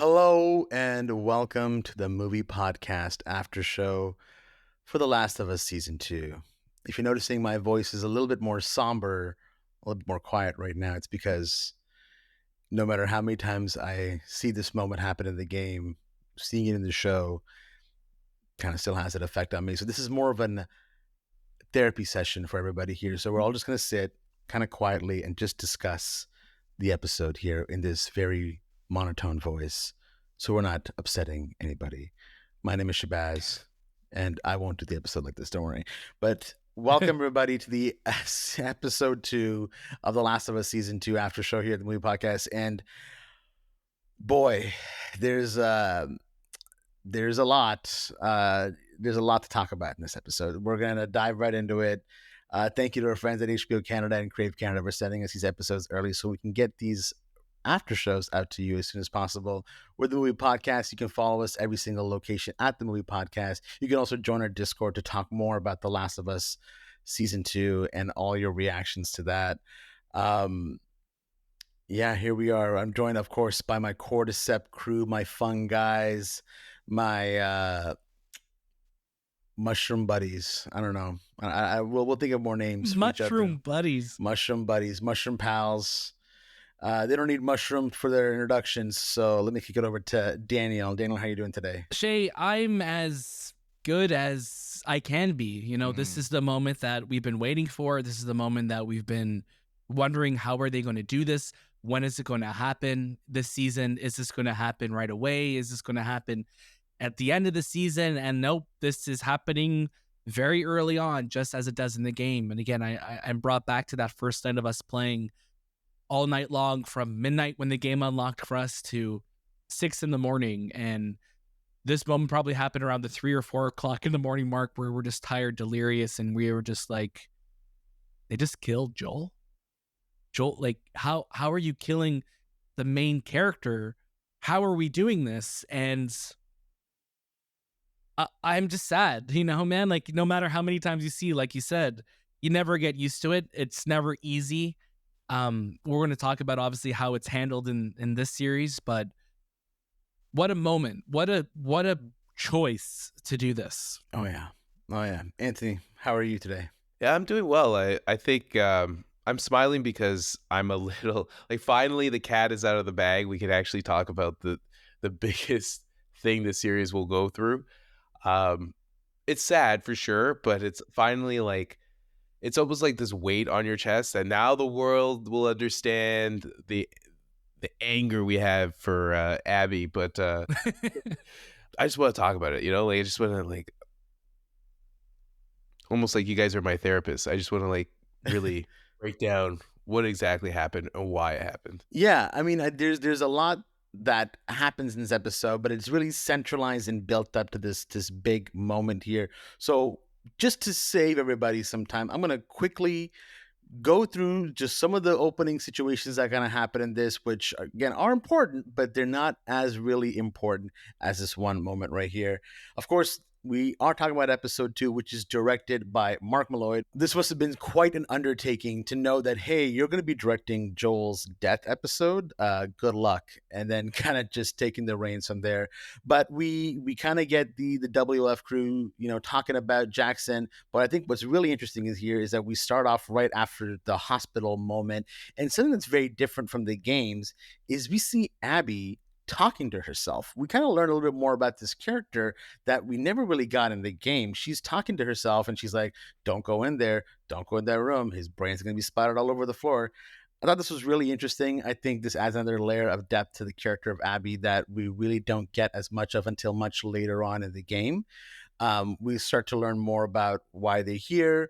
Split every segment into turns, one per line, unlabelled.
Hello and welcome to the movie podcast after show for The Last of Us Season 2. If you're noticing my voice is a little bit more somber, a little bit more quiet right now, it's because no matter how many times I see this moment happen in the game, seeing it in the show kind of still has an effect on me. So this is more of a therapy session for everybody here. So we're all just going to sit kind of quietly and just discuss the episode here in this very monotone voice, so we're not upsetting anybody. My name is Shahbaz, and I won't do the episode like this, don't worry. But welcome everybody to the episode 2 of The Last of Us Season 2 after show here at the Movie Podcast. And boy, there's a lot. There's a lot to talk about in this episode. We're gonna dive right into it. Thank you to our friends at HBO Canada and Crave Canada for sending us these episodes early so we can get these after shows out to you as soon as possible. We're the Movie Podcast. You can follow us every single location at the Movie Podcast. You can also join our Discord to talk more about The Last of Us Season 2 and all your reactions to that. Yeah, here we are. I'm joined, of course, by my Cordyceps crew, my fun guys, my mushroom buddies. I don't know. We'll think of more names for each other.
Mushroom buddies.
Mushroom buddies, mushroom pals. They don't need mushroom for their introductions, so let me kick it over to Daniel. Daniel, how are you doing today?
Shay, I'm as good as I can be. You know, this is the moment that we've been waiting for. This is the moment that we've been wondering, how are they going to do this? When is it going to happen this season? Is this going to happen right away? Is this going to happen at the end of the season? And nope, this is happening very early on, just as it does in the game. And again, I'm brought back to that first night of us playing all night long, from midnight when the game unlocked for us to 6 a.m. And this moment probably happened around the 3 or 4 o'clock in the morning mark, where we're just tired, delirious, and we were just like, they just killed Jole. Jole, like, how are you killing the main character? How are we doing this? And I'm just sad, you know, man. Like, no matter how many times you see, like you said, you never get used to it. It's never easy. We're going to talk about obviously how it's handled in this series, but what a moment, what a choice to do this.
Oh yeah. Anthony, how are you today?
Yeah, I'm doing well. I think I'm smiling because I'm a little like, finally the cat is out of the bag. We can actually talk about the biggest thing the series will go through. It's sad for sure, but it's finally like, it's almost like this weight on your chest, and now the world will understand the anger we have for Abby. But I just want to talk about it, you know? Like, I just want to, like, almost like you guys are my therapist. I just want to, like, really break down what exactly happened and why it happened.
Yeah, I mean, there's a lot that happens in this episode, but it's really centralized and built up to this big moment here. So just to save everybody some time, I'm going to quickly go through just some of the opening situations that are going to happen in this, which again are important, but they're not as really important as this one moment right here. Of course, we are talking about episode 2, which is directed by Mark Mylod. This must have been quite an undertaking to know that, hey, you're going to be directing Joel's death episode. Good luck. And then kind of just taking the reins from there. But we kind of get the WF crew, you know, talking about Jackson. But I think what's really interesting is that we start off right after the hospital moment. And something that's very different from the games is we see Abby talking to herself. We kind of learn a little bit more about this character that we never really got in the game. She's talking to herself and she's like, don't go in there. Don't go in that room. His brain's going to be splattered all over the floor. I thought this was really interesting. I think this adds another layer of depth to the character of Abby that we really don't get as much of until much later on in the game. We start to learn more about why they're here.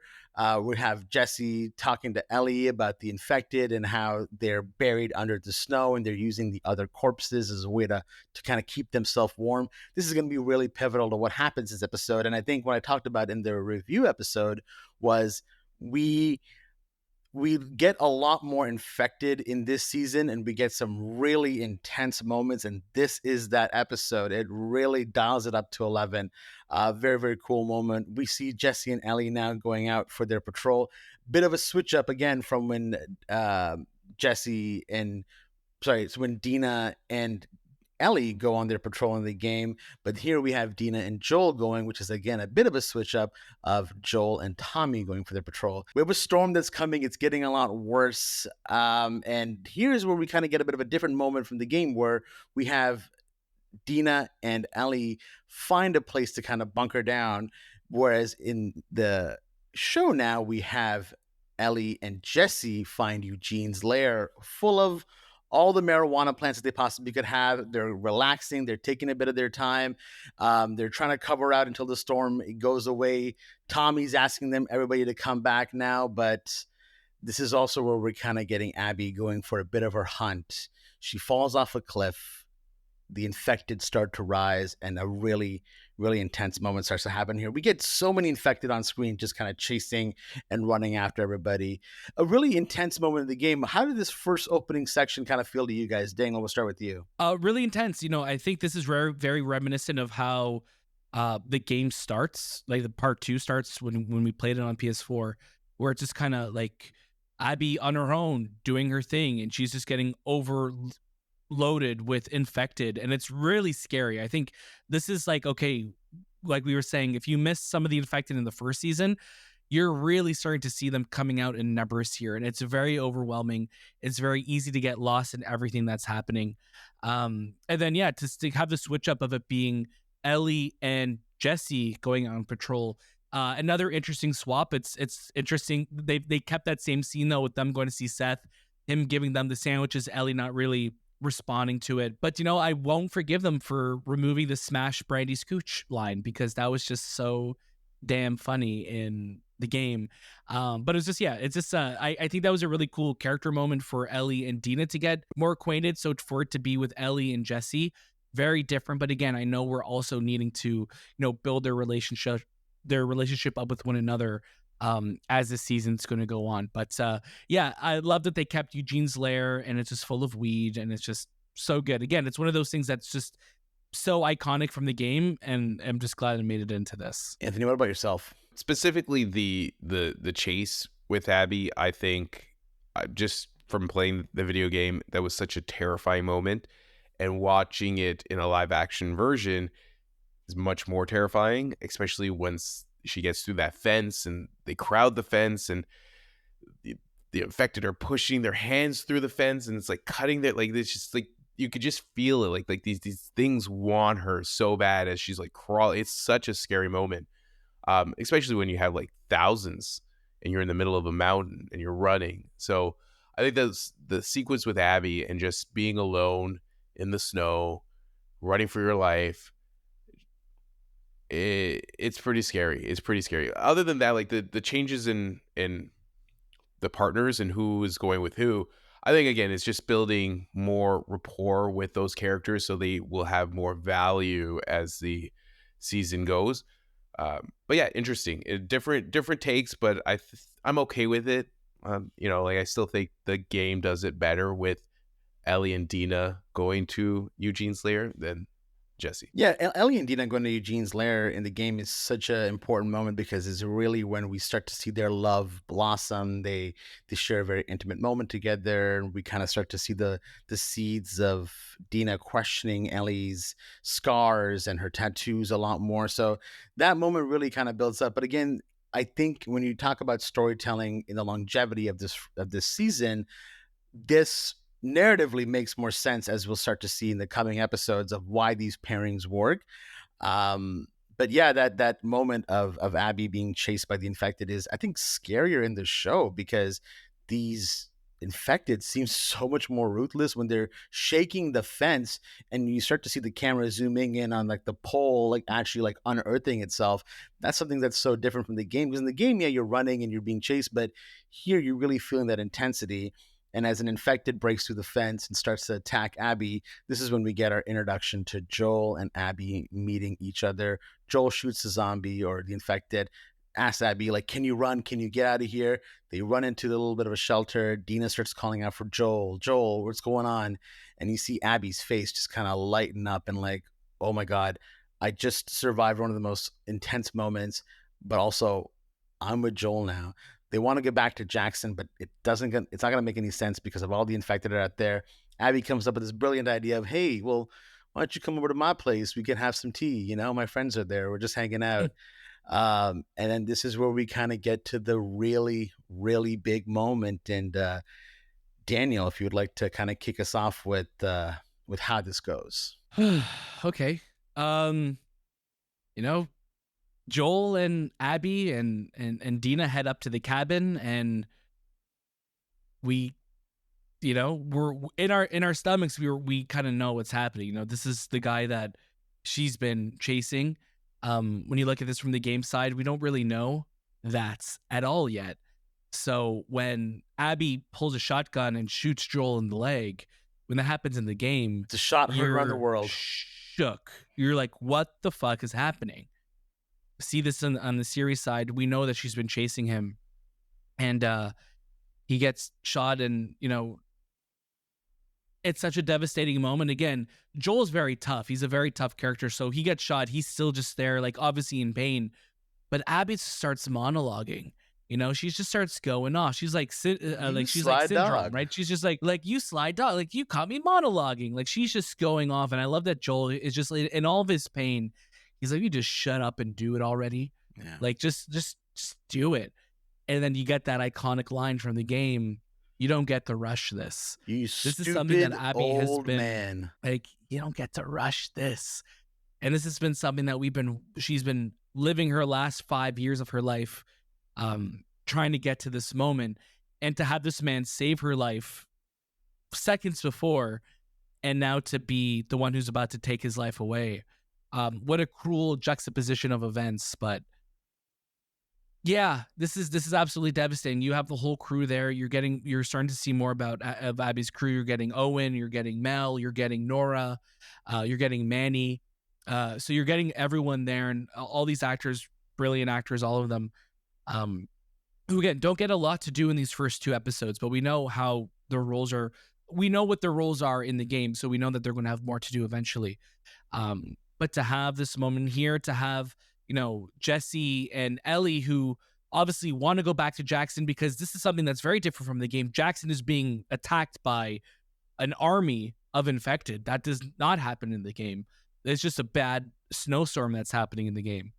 We have Jesse talking to Ellie about the infected and how they're buried under the snow and they're using the other corpses as a way to kind of keep themselves warm. This is going to be really pivotal to what happens in this episode. And I think what I talked about in the review episode was we get a lot more infected in this season and we get some really intense moments, and this is that episode. It really dials it up to 11. Very, very cool moment. We see Jesse and Ellie now going out for their patrol. Bit of a switch up again from when when Dina and Ellie go on their patrol in the game. But here we have Dina and Jole going, which is again a bit of a switch up of Jole and Tommy going for their patrol. We have a storm that's coming. It's getting a lot worse. And here's where we kind of get a bit of a different moment from the game where we have Dina and Ellie find a place to kind of bunker down. Whereas in the show now, we have Ellie and Jesse find Eugene's lair full of all the marijuana plants that they possibly could have. They're relaxing. They're taking a bit of their time. They're trying to cover out until the storm goes away. Tommy's asking them, everybody to come back now. But this is also where we're kind of getting Abby going for a bit of her hunt. She falls off a cliff. The infected start to rise, and a really, really intense moment starts to happen here. We get so many infected on screen just kind of chasing and running after everybody. A really intense moment in the game. How did this first opening section kind of feel to you guys? Daniel, we'll start with you.
Really intense. I think this is very, very reminiscent of how the game starts, like the part 2 starts when we played it on PS4, where it's just kind of like Abby on her own doing her thing, and she's just getting overloaded with infected, and it's really scary. I think this is like, okay, like we were saying, if you missed some of the infected in the first season, you're really starting to see them coming out in numbers here, and it's very overwhelming. It's very easy to get lost in everything that's happening. And then to have the switch up of it being Ellie and Jesse going on patrol. Another interesting swap. It's interesting. They kept that same scene though, with them going to see Seth, him giving them the sandwiches, Ellie not really responding to it. But I won't forgive them for removing the Smash Brandy Scooch line, because that was just so damn funny in the game. But it's just I think that was a really cool character moment for Ellie and Dina to get more acquainted. So for it to be with Ellie and Jesse, very different. But again, I know we're also needing to build their relationship up with one another as the season's going to go on. But I love that they kept Eugene's lair, and it's just full of weed, and it's just so good. Again, it's one of those things that's just so iconic from the game, and I'm just glad I made it into this.
Anthony, what about yourself?
Specifically the chase with Abby, I think just from playing the video game, that was such a terrifying moment, and watching it in a live action version is much more terrifying, especially once she gets through that fence and they crowd the fence, and the infected are pushing their hands through the fence, and it's like cutting their, like, it's just like you could just feel it, like these things want her so bad as she's like crawling. It's such a scary moment, especially when you have like thousands and you're in the middle of a mountain and you're running. So I think that's the sequence with Abby and just being alone in the snow, running for your life. It's pretty scary. It's pretty scary. Other than that, like the changes in the partners and who is going with who, I think again it's just building more rapport with those characters, so they will have more value as the season goes. But yeah, interesting. Different takes, but I'm okay with it. Like I still think the game does it better with Ellie and Dina going to Eugene's lair than Jesse.
Yeah, Ellie and Dina going to Eugene's lair in the game is such an important moment, because it's really when we start to see their love blossom. They share a very intimate moment together, and we kind of start to see the seeds of Dina questioning Ellie's scars and her tattoos a lot more. So that moment really kind of builds up. But again, I think when you talk about storytelling in the longevity of this season, this narratively makes more sense, as we'll start to see in the coming episodes, of why these pairings work. But yeah, that moment of Abby being chased by the infected is, I think, scarier in the show, because these infected seem so much more ruthless when they're shaking the fence, and you start to see the camera zooming in on like the pole, like actually like unearthing itself. That's something that's so different from the game, because in the game, yeah, you're running and you're being chased, but here you're really feeling that intensity. And as an infected breaks through the fence and starts to attack Abby, this is when we get our introduction to Jole and Abby meeting each other. Jole shoots the zombie or the infected, asks Abby, like, can you run? Can you get out of here? They run into a little bit of a shelter. Dina starts calling out for Jole. Jole, what's going on? And you see Abby's face just kind of lighten up and like, oh my God, I just survived one of the most intense moments, but also I'm with Jole now. They want to get back to Jackson, but it's not going to make any sense because of all the infected that are out there. Abby comes up with this brilliant idea of, hey, well, why don't you come over to my place? We can have some tea. You know, my friends are there. We're just hanging out. And then this is where we kind of get to the really, really big moment. And Daniel, if you would like to kind of kick us off with how this goes.
Okay. You know, Jole and Abby and Dina head up to the cabin, and we, we're in our stomachs. We kind of know what's happening. You know, this is the guy that she's been chasing. When you look at this from the game side, we don't really know that at all yet. So when Abby pulls a shotgun and shoots Joel in the leg, when that happens in the game,
it's a shot heard around the world.
Shook. You're like, what the fuck is happening? See this on the series side. We know that she's been chasing him, and he gets shot, and it's such a devastating moment. Again, Joel's very tough. He's a very tough character. So he gets shot. He's still just there, like obviously in pain. But Abby starts monologuing. She just starts going off. She's like, she's like Syndrome, right? She's just like you sly dog, like you caught me monologuing. Like she's just going off. And I love that Joel is just like, in all of his pain, he's like, you just shut up and do it already.
Yeah.
Like just do it. And then you get that iconic line from the game. You don't get to rush this.
This is something that Abby has been
like, you don't get to rush this. And this has been something that she's been living her last 5 years of her life, trying to get to this moment, and to have this man save her life seconds before, and now to be the one who's about to take his life away. What a cruel juxtaposition of events, but yeah, this is absolutely devastating. You have the whole crew there. You're starting to see more of Abby's crew. You're getting Owen, you're getting Mel, you're getting Nora, you're getting Manny. So you're getting everyone there, and all these actors, brilliant actors, all of them, who again don't get a lot to do in these first 2 episodes, but we know how their roles are. We know what their roles are in the game, so we know that they're going to have more to do eventually. But to have this moment here, to have Jesse and Ellie, who obviously want to go back to Jackson, because this is something that's very different from the game. Jackson is being attacked by an army of infected. That does not happen in the game. It's just a bad snowstorm that's happening in the game.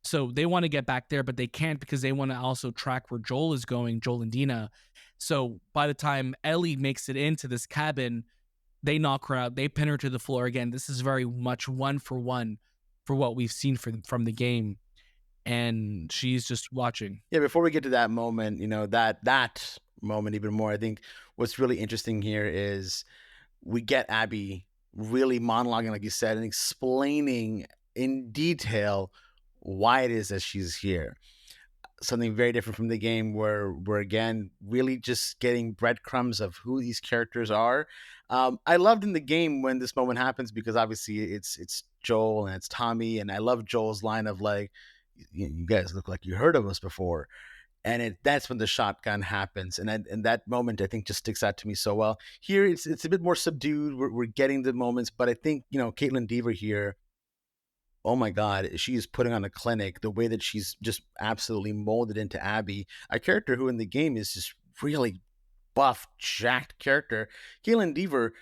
So they want to get back there, but they can't because they want to also track where Joel is going, Joel and Dina. So by the time Ellie makes it into this cabin, they knock her out. They pin her to the floor again. This is very much 1-for-1 for what we've seen from the game, and she's just watching.
Yeah, before we get to that moment, that moment even more, I think what's really interesting here is we get Abby really monologuing, like you said, and explaining in detail why it is that she's here. Something very different from the game, where we're again really just getting breadcrumbs of who these characters are. I loved in the game when this moment happens, because obviously it's Joel and it's Tommy, and I love Joel's line of like, "You guys look like you heard of us before," and that's when the shotgun happens, and that moment I think just sticks out to me so well. Here it's a bit more subdued. We're getting the moments, but I think Kaitlyn Dever here, oh my God, she is putting on a clinic. The way that she's just absolutely molded into Abby, a character who in the game is just really buff, jacked character. Kaitlyn Dever,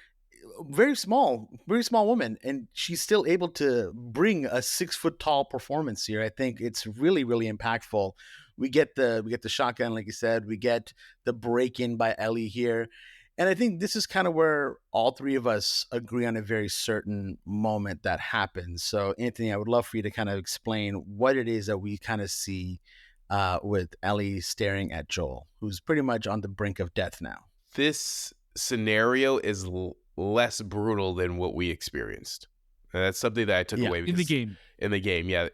very small woman, and she's still able to bring a 6 foot tall performance here. I think it's really, really impactful. We get the shotgun, like you said. We get the break in by Ellie here. And I think this is kind of where all 3 of us agree on a very certain moment that happens. So, Anthony, I would love for you to kind of explain what it is that we kind of see with Ellie staring at Joel, who's pretty much on the brink of death now.
This scenario is less brutal than what we experienced. And that's something that I took away
in the game.
In the game, yeah,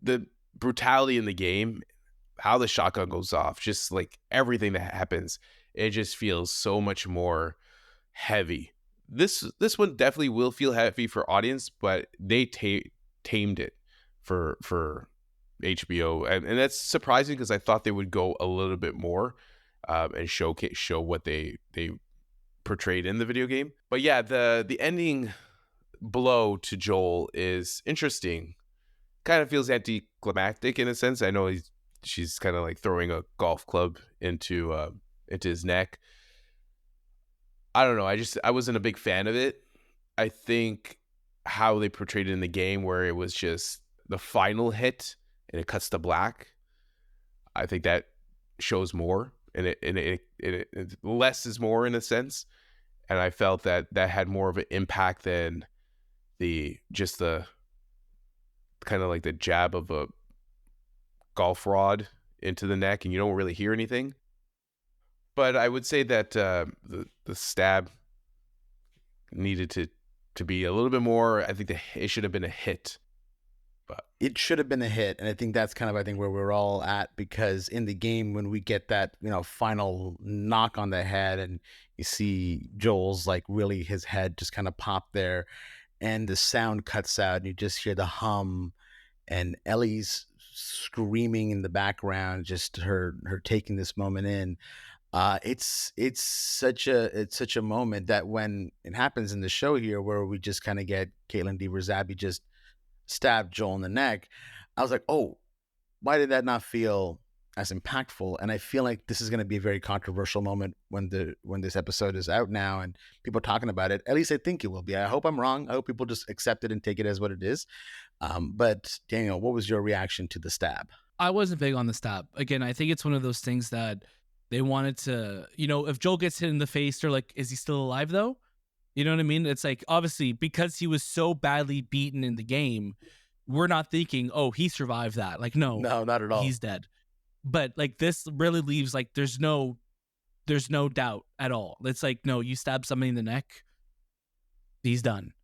the brutality in the game, how the shotgun goes off, just like everything that happens, it just feels so much more heavy. This one definitely will feel heavy for audience, but they tamed it for HBO, and that's surprising because I thought they would go a little bit more and show what they portrayed in the video game. But yeah, the ending blow to Joel is interesting. Kind of feels anticlimactic in a sense. I know she's kind of like throwing a golf club into his neck. I don't know. I wasn't a big fan of it. I think how they portrayed it in the game, where it was just the final hit and it cuts to black, I think that shows more, and it less is more in a sense. And I felt that had more of an impact than the kind of like the jab of a golf rod into the neck, and you don't really hear anything. But I would say that the stab needed to be a little bit more. I think it should have been a hit. But
it should have been a hit, and I think that's kind of, I think, where we're all at, because in the game, when we get that, final knock on the head, and you see Joel's, like, really his head just kind of pop there, and the sound cuts out, and you just hear the hum, and Ellie's screaming in the background, just her taking this moment in. It's such a moment that when it happens in the show here, where we just kind of get Kaitlyn Dever's Abby just stabbed Joel in the neck, I was like, oh, why did that not feel as impactful? And I feel like this is going to be a very controversial moment when this episode is out now and people are talking about it. At least I think it will be. I hope I'm wrong. I hope people just accept it and take it as what it is. But Daniel, what was your reaction to the stab?
I wasn't big on the stab. Again, I think it's one of those things that they wanted to, if Joel gets hit in the face, they're like, is he still alive though? You know what I mean? It's like, obviously, because he was so badly beaten in the game, we're not thinking, oh, he survived that. Like, no,
not at all.
He's dead. But like, this really leaves, like, there's no doubt at all. It's like, no, you stab somebody in the neck, he's done.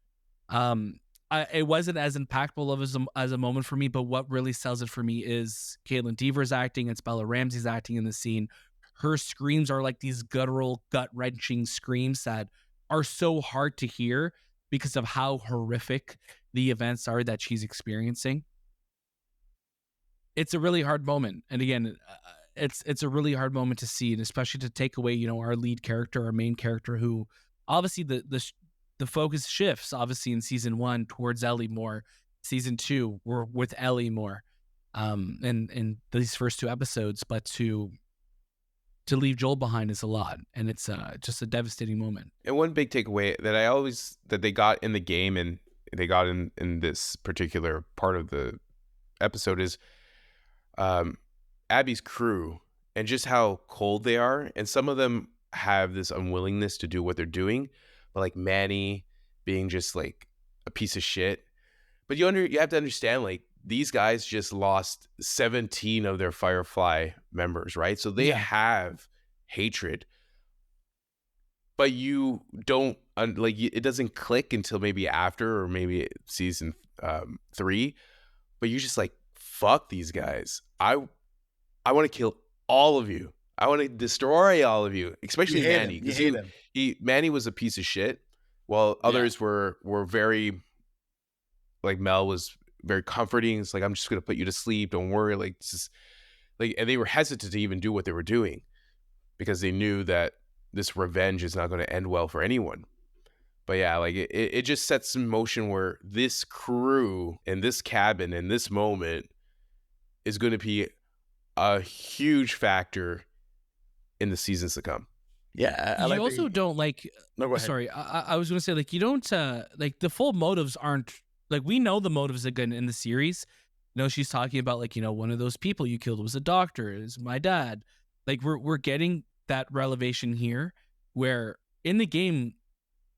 It wasn't as impactful as a moment for me, but what really sells it for me is Kaitlyn Dever's acting and Isabela Merced's acting in the scene. Her screams are like these guttural, gut-wrenching screams that are so hard to hear because of how horrific the events are that she's experiencing. It's a really hard moment. And again, it's a really hard moment to see, and especially to take away, our lead character, our main character, who obviously the focus shifts, obviously, in season 1 towards Ellie more. Season 2, we're with Ellie more in these first 2 episodes, but to leave Joel behind is a lot, and it's just a devastating moment.
And one big takeaway that they got in the game, and they got in this particular part of the episode, is Abby's crew and just how cold they are. And some of them have this unwillingness to do what they're doing, but like Manny being just like a piece of shit. But you have to understand, like, these guys just lost 17 of their Firefly members, right? So they have hatred, but you don't it doesn't click until maybe after, or maybe season 3. But you just like, fuck these guys. I want to kill all of you. I want to destroy all of you, especially Manny, because Manny was a piece of shit, while others were very, like, Mel was very comforting. It's like, I'm just gonna put you to sleep, don't worry. Like, this is like, and they were hesitant to even do what they were doing because they knew that this revenge is not going to end well for anyone. But yeah, like, it just sets in motion where this crew in this cabin in this moment is going to be a huge factor in the seasons to come.
Yeah, I also don't like. No, go ahead. Sorry, I was going to say, like, you don't like, the full motives aren't, like, we know the motives again in the series. She's talking about, like, one of those people you killed was a doctor, is my dad. Like, we're getting that revelation here, where in the game,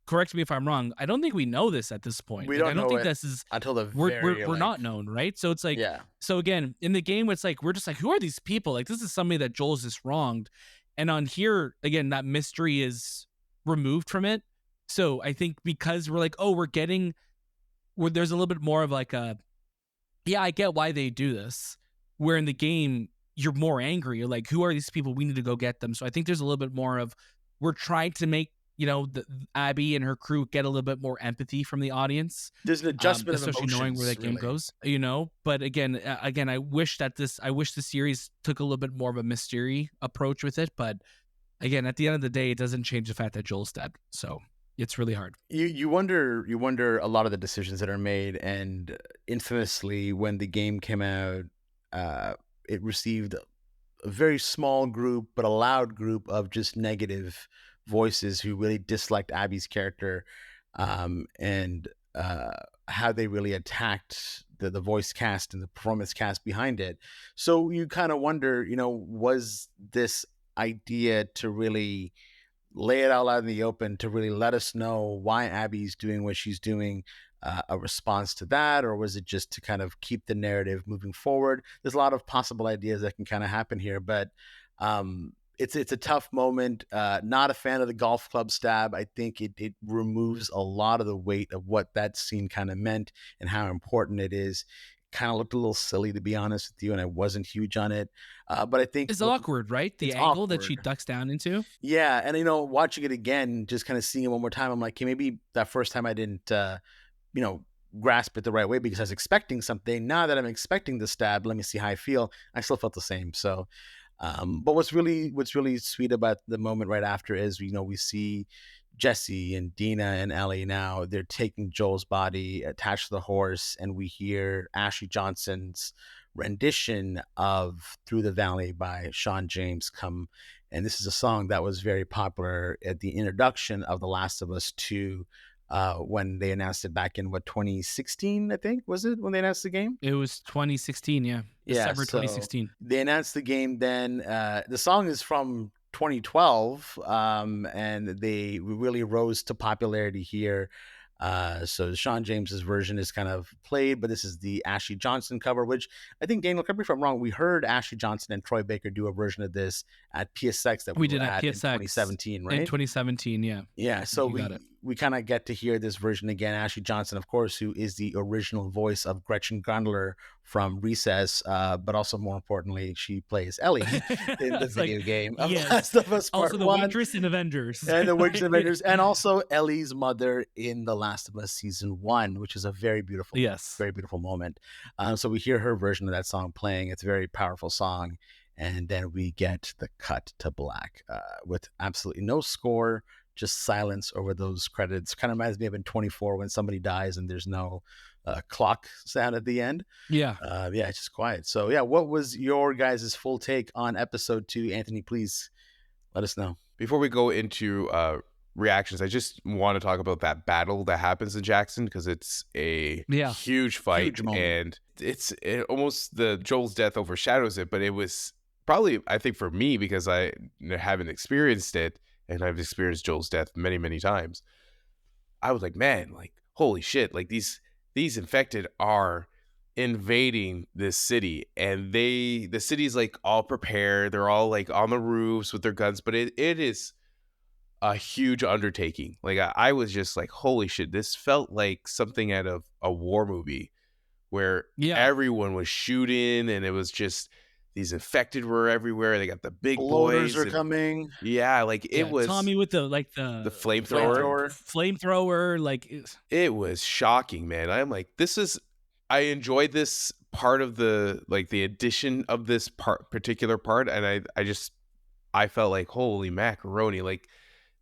correct me if I'm wrong, I don't think we know this at this point.
We don't
I don't think
it
this is
until the
we're not known, right? So it's like, so again, in the game, it's like, we're just like, who are these people? Like, this is somebody that Joel's just wronged. And on here, again, that mystery is removed from it. So I think because we're like, oh, there's a little bit more of like a, I get why they do this. Where in the game, you're more angry. You're like, who are these people? We need to go get them. So I think there's a little bit more of, we're trying to make, Abby and her crew get a little bit more empathy from the audience.
There's an adjustment of
especially
emotions,
knowing where that game goes, But again, I wish the series took a little bit more of a mystery approach with it. But again, at the end of the day, it doesn't change the fact that Joel's dead. So it's really hard.
You wonder a lot of the decisions that are made, and infamously, when the game came out, it received a very small group, but a loud group of just negative voices who really disliked Abby's character. and how they really attacked the voice cast and the performance cast behind it. So you kind of wonder, was this idea to really lay it all out in the open, to really let us know why Abby's doing what she's doing, a response to that, or was it just to kind of keep the narrative moving forward? There's a lot of possible ideas that can kind of happen here, but it's a tough moment. Not a fan of the golf club stab. I think it removes a lot of the weight of what that scene kind of meant and how important it is. Kind of looked a little silly, to be honest with you, and I wasn't huge on it. But I think
It's awkward, right? The
it's
angle that she
awkward.
ducks down into.
Yeah, and watching it again, just kind of seeing it one more time, I'm like, okay, maybe that first time I didn't, grasp it the right way because I was expecting something. Now that I'm expecting the stab, let me see how I feel. I still felt the same. So, but what's really sweet about the moment right after is, we see Jesse and Dina and Ellie now. They're taking Joel's body attached to the horse, and we hear Ashley Johnson's rendition of "Through the Valley" by Sean James come. And this is a song that was very popular at the introduction of The Last of Us 2, when they announced it back in 2016, I think, was it when they announced the game?
It was 2016, yeah.
Yeah,
December
so
2016.
they announced the game then. The song is from 2012, and they really rose to popularity here. So Sean James's version is kind of played, but this is the Ashley Johnson cover, which I think, Daniel, correct me if I'm wrong, we heard Ashley Johnson and Troy Baker do a version of this at PSX that
We
we
did
were
at
at in
PSX
2017, right?
in 2017, yeah.
Yeah, so
You got it.
we kind of get to hear this version again. Ashley Johnson, of course, who is the original voice of Gretchen Gondler from Recess, but also more importantly, she plays Ellie in the
It's like,
video game of
yes.
Last of Us
Also
Part
the
1,
waitress in Avengers.
and the Witch
right?
Avengers, and also Ellie's mother in The Last of Us Season 1, which is a very beautiful moment. So we hear her version of that song playing. It's a very powerful song. And then we get the cut to black with absolutely no score, just silence over those credits. Kind of reminds me of in 24 when somebody dies and there's no clock sound at the end.
Yeah.
It's just quiet. So yeah, what was your guys' full take on episode 2? Anthony, please let us know.
Before we go into reactions, I just want to talk about that battle that happens in Jackson because it's a huge fight,
Huge moment.
and it almost the Joel's death overshadows it. But it was probably, I think, for me, because I haven't experienced it, and I've experienced Joel's death many, many times. I was like, man, like holy shit, like these infected are invading this city, and the city's like all prepared. They're all like on the roofs with their guns, but it is a huge undertaking. Like I was just like, holy shit, this felt like something out of a war movie where everyone was shooting, and it was just these infected were everywhere. They got the big
Bloaters
boys
are coming.
Yeah, like it was
Tommy with the
flamethrower.
Like
it was shocking, man. I'm like, I enjoyed this part of the addition of this particular part, and I felt like, holy macaroni, like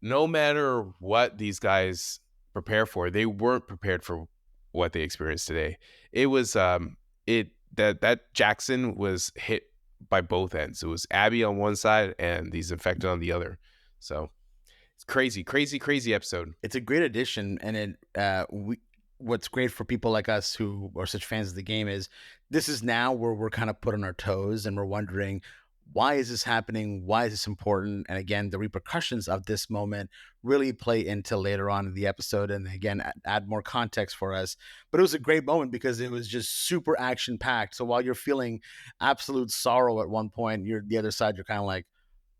no matter what these guys prepare for, they weren't prepared for what they experienced today. It was that Jackson was hit by both ends. It was Abby on one side and these infected on the other. So it's crazy episode.
It's a great addition, and what's great for people like us who are such fans of the game is this is now where we're kind of put on our toes and we're wondering, why is this happening? Why is this important? And again, the repercussions of this moment really play into later on in the episode, and again, add more context for us. But it was a great moment because it was just super action packed. So while you're feeling absolute sorrow at one point, you're the other side, you're kind of like,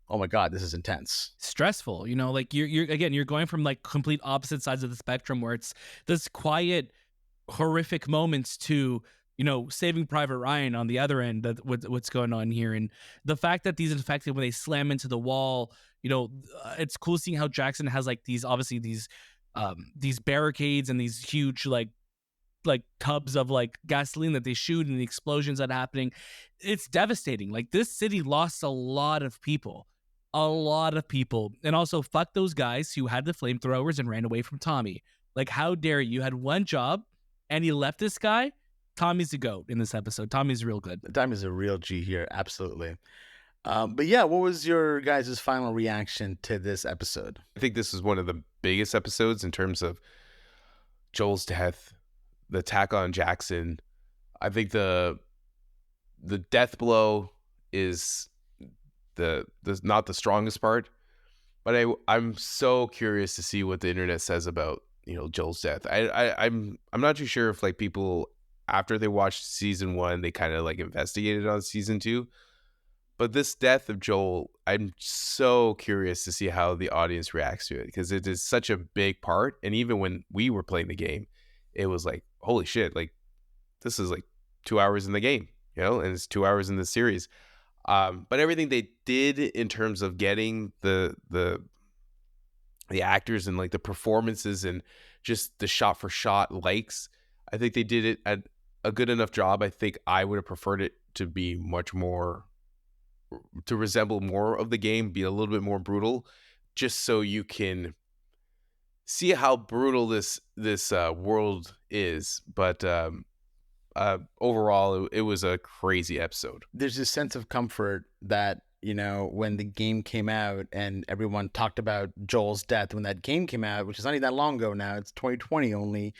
oh my God, this is intense.
Stressful, like you're going from like complete opposite sides of the spectrum where it's this quiet, horrific moments to, Saving Private Ryan on the other end. That what's going on here, and the fact that these infected, when they slam into the wall, it's cool seeing how Jackson has like these barricades and these huge like tubs of like gasoline that they shoot, and the explosions that are happening. It's devastating. Like this city lost a lot of people, and also fuck those guys who had the flamethrowers and ran away from Tommy. Like, how dare you? Had one job and you left this guy. Tommy's a goat in this episode. Tommy's real good.
Tommy's a real G here, absolutely. But yeah, what was your guys' final reaction to this episode?
I think this is one of the biggest episodes in terms of Joel's death, the attack on Jackson. I think the death blow is the not the strongest part, but I'm so curious to see what the internet says about, you know, Joel's death. I'm not too sure if like people after they watched season 1 they kind of like investigated on season 2, but this death of Joel, I'm so curious to see how the audience reacts to it, because it is such a big part. And even when we were playing the game, it was like, holy shit, like this is like 2 hours in the game, you know, and it's 2 hours in the series. But everything they did in terms of getting the actors and like the performances and just the shot for shot likes, I think they did it at a good enough job. I think I would have preferred it to be much more, to resemble more of the game, be a little bit more brutal, just so you can see how brutal this world is. But overall, it was a crazy episode.
There's this sense of comfort that, you know, when the game came out and everyone talked about Joel's death when that game came out, which is not even that long ago now, it's 2020 only,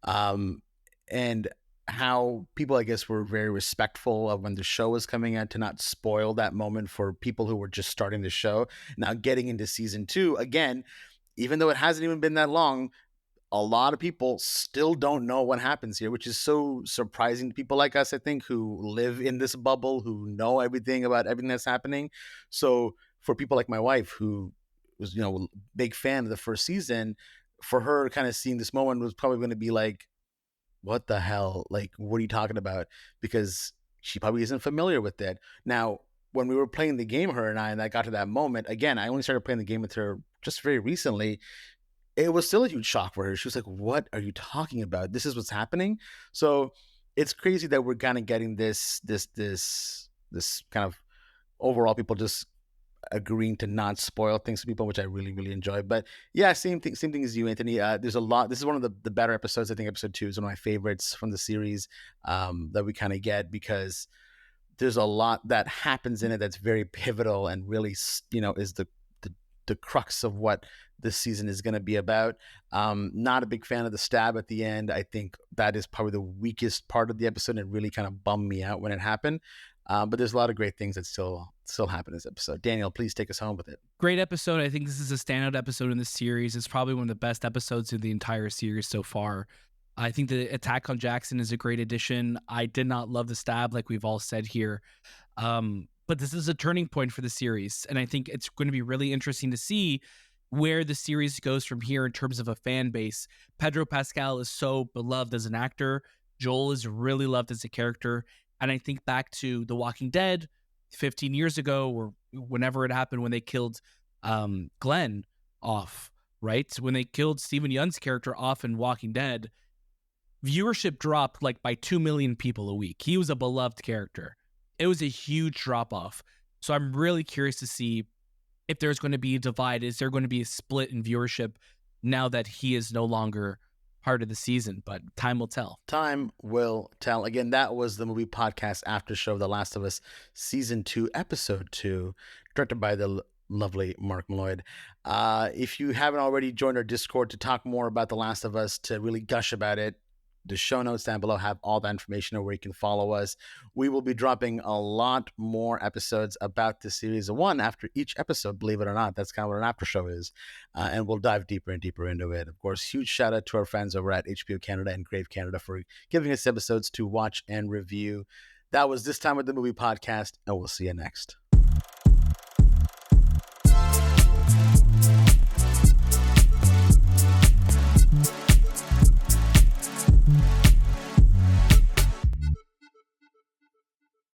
and how people, I guess, were very respectful of when the show was coming out to not spoil that moment for people who were just starting the show. Now getting into season 2, again, even though it hasn't even been that long, a lot of people still don't know what happens here, which is so surprising to people like us, I think, who live in this bubble, who know everything about everything that's happening. So for people like my wife, who was, you know, big fan of the first season, for her kind of seeing this moment was probably going to be like, what the hell? Like, what are you talking about? Because she probably isn't familiar with it. Now, when we were playing the game, her and I got to that moment, again, I only started playing the game with her just very recently. It was still a huge shock for her. She was like, what are you talking about? This is what's happening. So it's crazy that we're kind of getting this kind of overall people just agreeing to not spoil things to people, which I really, really enjoy. But yeah, same thing as you, Anthony. There's a lot. This is one of the better episodes. I think episode 2 is one of my favorites from the series, that we kind of get, because there's a lot that happens in it that's very pivotal and really, you know, is the crux of what this season is going to be about. Not a big fan of the stab at the end. I think that is probably the weakest part of the episode. It really kind of bummed me out when it happened. But there's a lot of great things that still happen in this episode. Daniel, please take us home with it.
Great episode. I think this is a standout episode in the series. It's probably one of the best episodes of the entire series so far. I think the attack on Jackson is a great addition. I did not love the stab, like we've all said here. But this is a turning point for the series. And I think it's going to be really interesting to see where the series goes from here in terms of a fan base. Pedro Pascal is so beloved as an actor. Jole is really loved as a character. And I think back to The Walking Dead 15 years ago, or whenever it happened, when they killed Glenn off, right? When they killed Stephen Yeun's character off in Walking Dead, viewership dropped like by 2 million people a week. He was a beloved character. It was a huge drop off. So I'm really curious to see if there's going to be a divide. Is there going to be a split in viewership now that he is no longer part of the season? But time will tell.
Time will tell. Again, that was the movie podcast after show, The Last of Us Season 2, Episode 2, directed by the lovely Mark Mylod. If you haven't already joined our Discord to talk more about The Last of Us, to really gush about it, the show notes down below have all that information where you can follow us. We will be dropping a lot more episodes about this series, one after each episode, believe it or not. That's kind of what an after show is. And we'll dive deeper and deeper into it. Of course, huge shout out to our friends over at HBO Canada and Crave Canada for giving us episodes to watch and review. That was This Time with the Movie podcast, and we'll see you next.